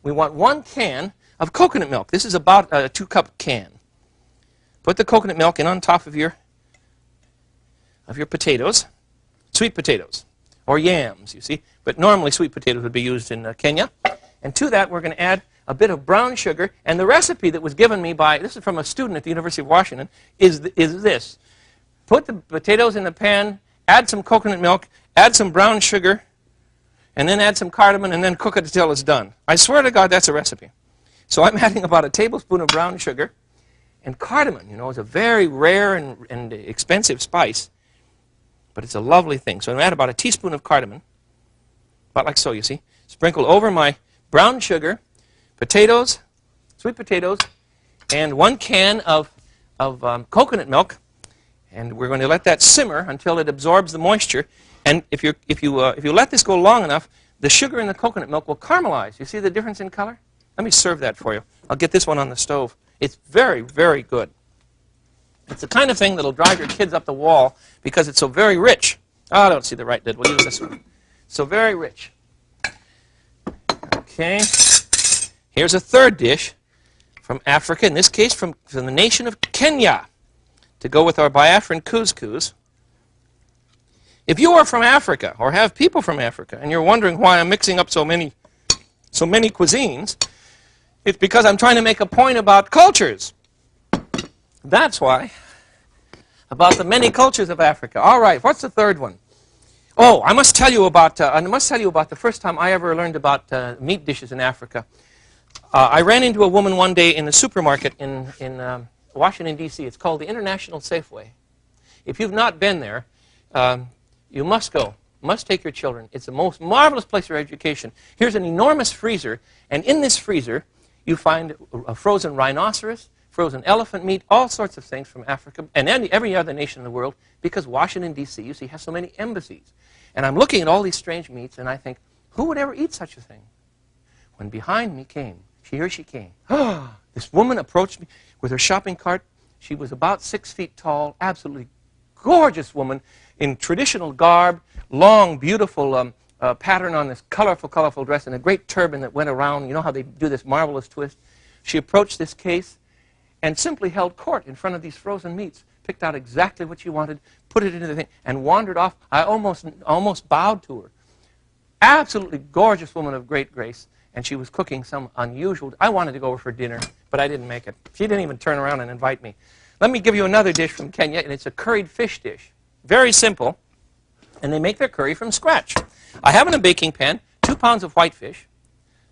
we want 1 can of coconut milk. This is about a 2-cup can. Put the coconut milk in on top of your potatoes, sweet potatoes, or yams, you see. But normally sweet potatoes would be used in Kenya. And to that, we're going to add a bit of brown sugar. And the recipe that was given me by, this is from a student at the University of Washington, is this. Put the potatoes in the pan, add some coconut milk, add some brown sugar, and then add some cardamom, and then cook it until it's done. I swear to God, that's a recipe. So I'm adding about a tablespoon of brown sugar. And cardamom, you know, is a very rare and expensive spice, but it's a lovely thing. So I'm going to add about a teaspoon of cardamom, about like so, you see. Sprinkle over my brown sugar, potatoes, sweet potatoes, and 1 can of coconut milk. And we're going to let that simmer until it absorbs the moisture. And if you let this go long enough, the sugar in the coconut milk will caramelize. You see the difference in color? Let me serve that for you. I'll get this one on the stove. It's very, very good. It's the kind of thing that'll drive your kids up the wall because it's so very rich. Oh, I don't see the right lid. We'll use this one. So very rich. Okay. Here's a third dish from Africa, in this case from the nation of Kenya, to go with our Biafran couscous. If you are from Africa or have people from Africa and you're wondering why I'm mixing up so many cuisines, it's because I'm trying to make a point about cultures. That's why. About the many cultures of Africa. All right, what's the third one? Oh, I must tell you about the first time I ever learned about meat dishes in Africa. I ran into a woman one day in the supermarket in Washington, D.C. It's called the International Safeway. If you've not been there, you must go. Must take your children. It's the most marvelous place for education. Here's an enormous freezer, and in this freezer you find a frozen rhinoceros, frozen elephant meat, all sorts of things from Africa and every other nation in the world, because Washington, D.C., you see, has so many embassies. And I'm looking at all these strange meats, and I think, who would ever eat such a thing? When behind me came, here she came. This woman approached me with her shopping cart. She was about 6 feet tall, absolutely gorgeous woman in traditional garb, long, beautiful pattern on this colorful, colorful dress, and a great turban that went around. You know how they do this marvelous twist? She approached this case and simply held court in front of these frozen meats, picked out exactly what she wanted, put it into the thing, and wandered off. I almost bowed to her. Absolutely gorgeous woman of great grace, and she was cooking some unusual. I wanted to go over for dinner, but I didn't make it. She didn't even turn around and invite me. Let me give you another dish from Kenya, and it's a curried fish dish. Very simple, and they make their curry from scratch. I have in a baking pan 2 pounds of white fish,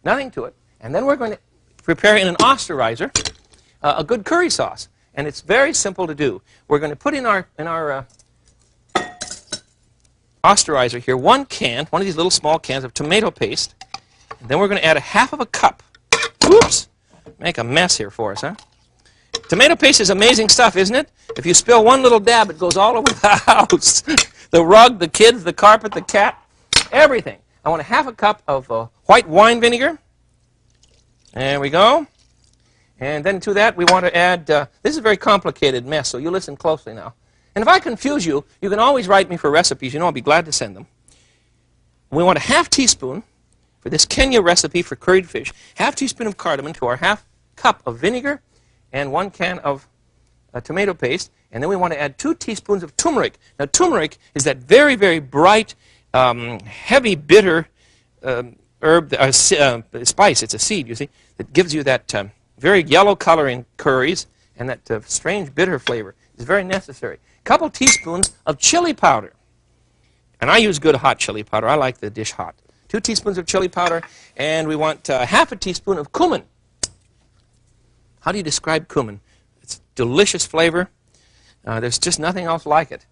nothing to it, and then we're going to prepare in an osterizer a good curry sauce, and it's very simple to do. We're going to put in our osterizer here 1 can, one of these little small cans of tomato paste, and then we're going to add a half of a cup. Oops, make a mess here for us, huh? Tomato paste is amazing stuff, isn't it? If you spill one little dab, it goes all over the house. The rug, the kids, the carpet, the cat, everything. I want a half a cup of white wine vinegar. There we go. And then to that, we want to add, this is a very complicated mess, so you listen closely now. And if I confuse you, you can always write me for recipes. You know, I'll be glad to send them. We want a half teaspoon for this Kenya recipe for curried fish, half teaspoon of cardamom to our half cup of vinegar, and 1 can of tomato paste. And then we want to add 2 teaspoons of turmeric. Now, turmeric is that very, very bright, heavy, bitter spice. It's a seed, you see, that gives you that very yellow color in curries and that strange bitter flavor. It's very necessary. A couple teaspoons of chili powder. And I use good hot chili powder. I like the dish hot. 2 teaspoons of chili powder, and we want half a teaspoon of cumin. How do you describe cumin? It's delicious flavor. There's just nothing else like it.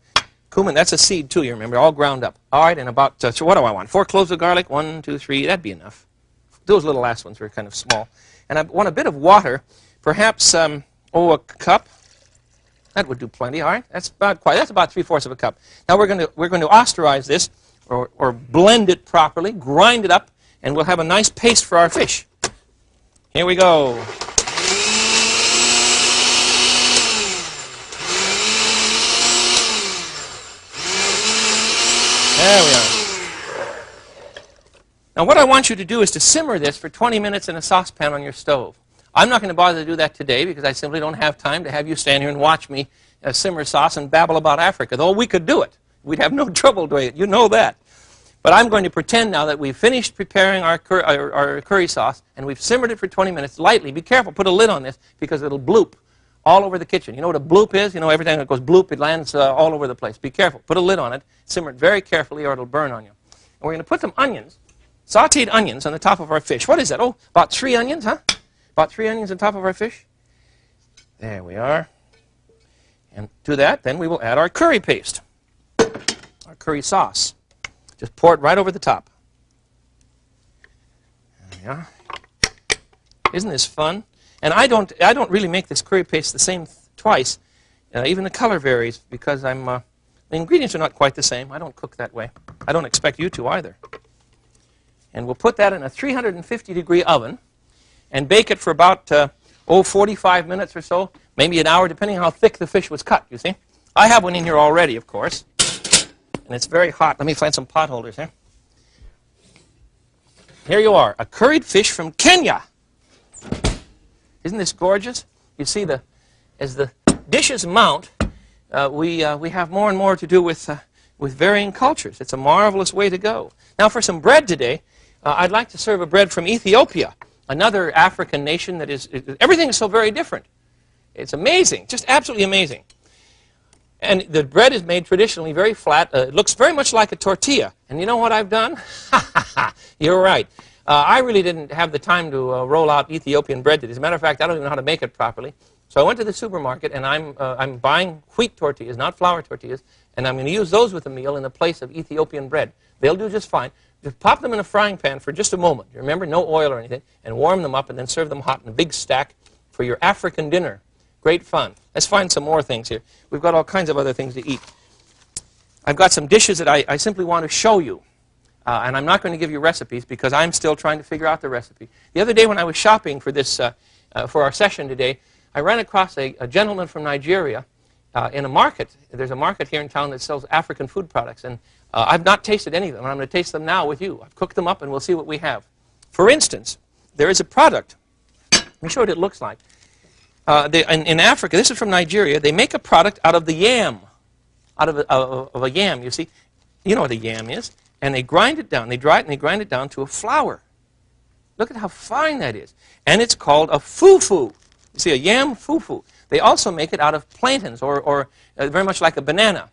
Cumin, that's a seed too, you remember, all ground up. All right, and about, so what do I want? 4 cloves of garlic, 1, 2, 3, that'd be enough. Those little last ones were kind of small. And I want a bit of water, perhaps, a cup. That would do plenty, all right? That's about 3/4 of a cup. Now we're going to osterize this, or blend it properly, grind it up, and we'll have a nice paste for our fish. Here we go. There we are. Now what I want you to do is to simmer this for 20 minutes in a saucepan on your stove. I'm not going to bother to do that today because I simply don't have time to have you stand here and watch me simmer sauce and babble about Africa, though we could do it. We'd have no trouble doing it. You know that. But I'm going to pretend now that we've finished preparing our curry sauce and we've simmered it for 20 minutes lightly. Be careful, put a lid on this because it'll bloop all over the kitchen. You know what a bloop is? You know, every time it goes bloop, it lands all over the place. Be careful. Put a lid on it. Simmer it very carefully or it'll burn on you. And we're going to put some onions, sauteed onions, on the top of our fish. What is that? Oh, about 3 onions, huh? About 3 onions on top of our fish. There we are. And to that, then we will add our curry paste, our curry sauce. Just pour it right over the top. There we are. Isn't this fun? And I don't really make this curry paste the same twice. Even the color varies because the ingredients are not quite the same. I don't cook that way. I don't expect you to either. And we'll put that in a 350-degree oven and bake it for about 45 minutes or so, maybe an hour, depending on how thick the fish was cut, you see. I have one in here already, of course. And it's very hot. Let me find some pot holders here. Here you are, a curried fish from Kenya. Isn't this gorgeous? You see, as the dishes mount, we have more and more to do with varying cultures. It's a marvelous way to go. Now, for some bread today, I'd like to serve a bread from Ethiopia, another African nation that everything is so very different. It's amazing, just absolutely amazing. And the bread is made traditionally very flat. It looks very much like a tortilla. And you know what I've done? You're right. I really didn't have the time to roll out Ethiopian bread today. As a matter of fact, I don't even know how to make it properly. So I went to the supermarket, and I'm buying wheat tortillas, not flour tortillas, and I'm going to use those with the meal in the place of Ethiopian bread. They'll do just fine. Just pop them in a frying pan for just a moment. Remember, no oil or anything, and warm them up, and then serve them hot in a big stack for your African dinner. Great fun. Let's find some more things here. We've got all kinds of other things to eat. I've got some dishes that I simply want to show you. And I'm not going to give you recipes because I'm still trying to figure out the recipe. The other day when I was shopping for this, for our session today, I ran across a gentleman from Nigeria in a market. There's a market here in town that sells African food products. And I've not tasted any of them. And I'm going to taste them now with you. I've cooked them up and we'll see what we have. For instance, there is a product. Let me show you what it looks like. In Africa, this is from Nigeria, they make a product out of the yam. Out of a yam, you see. You know what a yam is. And they grind it down. They dry it and they grind it down to a flour. Look at how fine that is. And it's called a fufu. You see, a yam fufu. They also make it out of plantains or very much like a banana.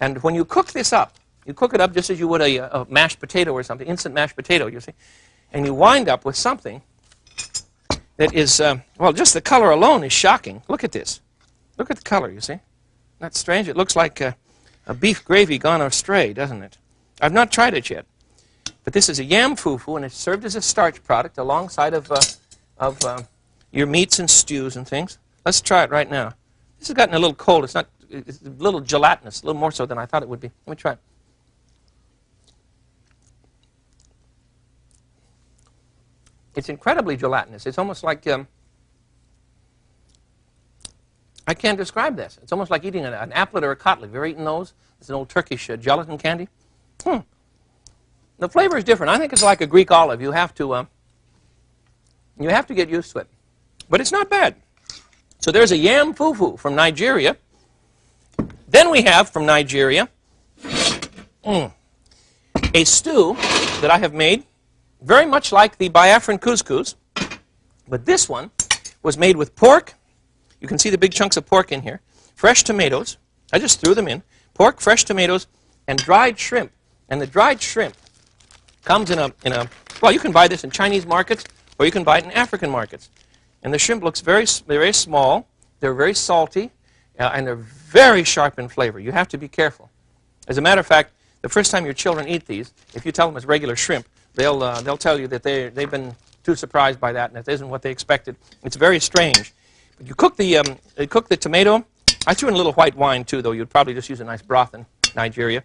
And when you cook this up, you cook it up just as you would a mashed potato or something, instant mashed potato, you see. And you wind up with something that is, well, just the color alone is shocking. Look at this. Look at the color, you see. That's strange. It looks like a beef gravy gone astray, doesn't it? I've not tried it yet. But this is a yam fufu, and it's served as a starch product alongside of your meats and stews and things. Let's try it right now. This has gotten a little cold. It's a little gelatinous, a little more so than I thought it would be. Let me try it. It's incredibly gelatinous. It's almost like, I can't describe this. It's almost like eating an applet or a cotlet. Have you ever eaten those? It's an old Turkish gelatin candy. The flavor is different. I think it's like a Greek olive. You have to get used to it. But it's not bad. So there's a yam fufu from Nigeria. Then we have from Nigeria a stew that I have made very much like the Biafran couscous. But this one was made with pork. You can see the big chunks of pork in here. Fresh tomatoes. I just threw them in. Pork, fresh tomatoes, and dried shrimp. And the dried shrimp comes in a well, you can buy this in Chinese markets, or you can buy it in African markets. And the shrimp looks very small. They're very salty, and they're very sharp in flavor. You have to be careful. As a matter of fact, the first time your children eat these, if you tell them it's regular shrimp, they'll tell you that they've been too surprised by that, and it isn't what they expected. It's very strange. But you cook the tomato. I threw in a little white wine too, though. You'd probably just use a nice broth in Nigeria.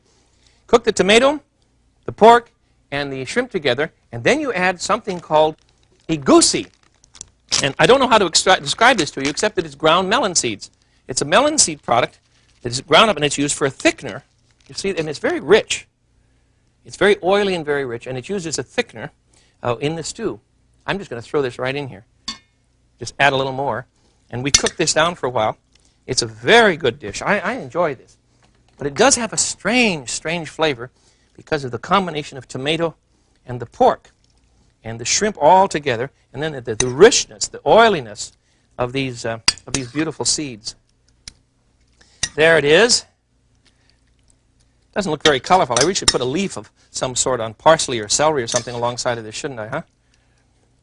Cook the tomato, the pork, and the shrimp together, and then you add something called egusi. And I don't know how to describe this to you, except that it's ground melon seeds. It's a melon seed product that is ground up, and it's used for a thickener. You see, and it's very rich. It's very oily and very rich, and it's used as a thickener in the stew. I'm just going to throw this right in here. Just add a little more. And we cook this down for a while. It's a very good dish. I enjoy this. But it does have a strange, strange flavor because of the combination of tomato and the pork and the shrimp all together, and then the richness, the oiliness of these beautiful seeds. There it is. Doesn't look very colorful. I really should put a leaf of some sort on parsley or celery or something alongside of this, shouldn't I, huh?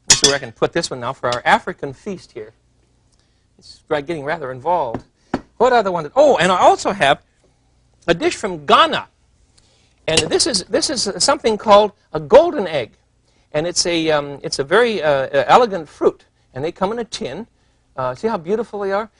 Let's see where I can put this one now for our African feast here. It's getting rather involved. What other one? Oh, and I also have a dish from Ghana. And this is something called a golden egg. And it's a very elegant fruit. And they come in a tin. See how beautiful they are?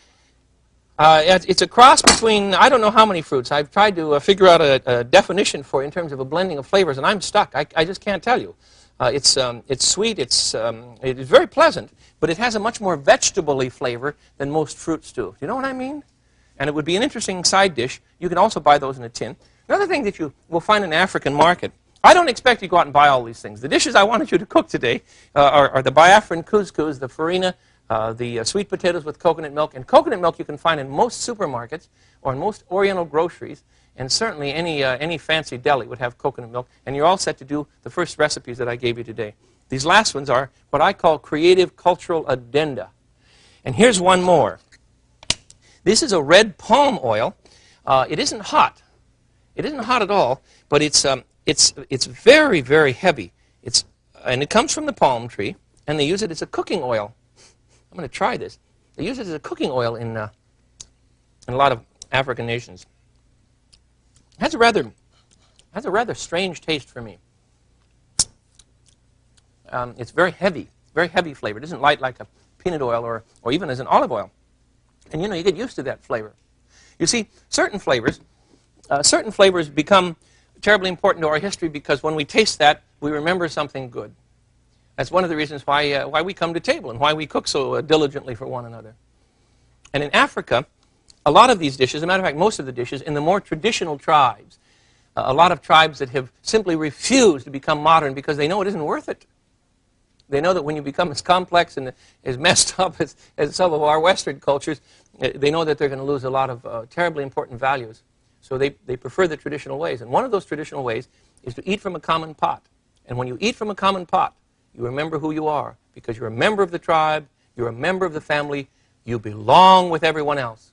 It's a cross between, I don't know how many fruits. I've tried to figure out a definition for it in terms of a blending of flavors, and I'm stuck. I just can't tell you. It's sweet, it is very pleasant, but it has a much more vegetable-y flavor than most fruits do. You know what I mean? And it would be an interesting side dish. You can also buy those in a tin. Another thing that you will find in the African market, I don't expect you to go out and buy all these things. The dishes I wanted you to cook today are the Biafran couscous, the farina, the sweet potatoes with coconut milk. And coconut milk you can find in most supermarkets or in most Oriental groceries. And certainly any fancy deli would have coconut milk. And you're all set to do the first recipes that I gave you today. These last ones are what I call creative cultural addenda. And here's one more. This is a red palm oil. It isn't hot. It isn't hot at all, but it's very, very heavy. And it comes from the palm tree, and they use it as a cooking oil. I'm going to try this. They use it as a cooking oil in a lot of African nations. It has a rather strange taste for me. It's very heavy flavor. It isn't light like a peanut oil or even as an olive oil. And you get used to that flavor. You see, certain flavors become terribly important to our history because when we taste that, we remember something good. That's one of the reasons why we come to table and why we cook so diligently for one another. And in Africa, a lot of these dishes, as a matter of fact, most of the dishes, in the more traditional tribes, a lot of tribes that have simply refused to become modern because they know it isn't worth it. They know that when you become as complex and as messed up as some of our Western cultures, they know that they're going to lose a lot of terribly important values. So they prefer the traditional ways. And one of those traditional ways is to eat from a common pot. And when you eat from a common pot, you remember who you are because you're a member of the tribe, you're a member of the family, you belong with everyone else.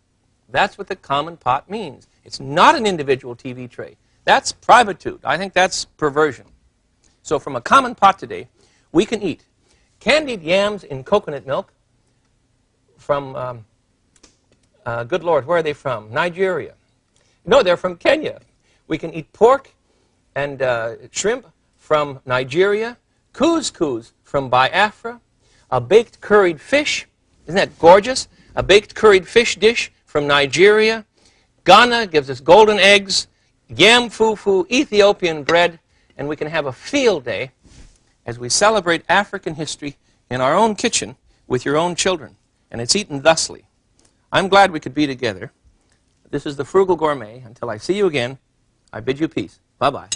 That's what the common pot means. It's not an individual TV tray. That's privitude. I think that's perversion. So from a common pot today, we can eat candied yams in coconut milk from, good Lord, where are they from? Nigeria. No, they're from Kenya. We can eat pork and shrimp from Nigeria, couscous from Biafra, a baked curried fish. Isn't that gorgeous? A baked curried fish dish from Nigeria. Ghana gives us golden eggs, yam fufu, Ethiopian bread, and we can have a field day as we celebrate African history in our own kitchen with your own children. And it's eaten thusly. I'm glad we could be together. This is the Frugal Gourmet. Until I see you again, I bid you peace. Bye-bye.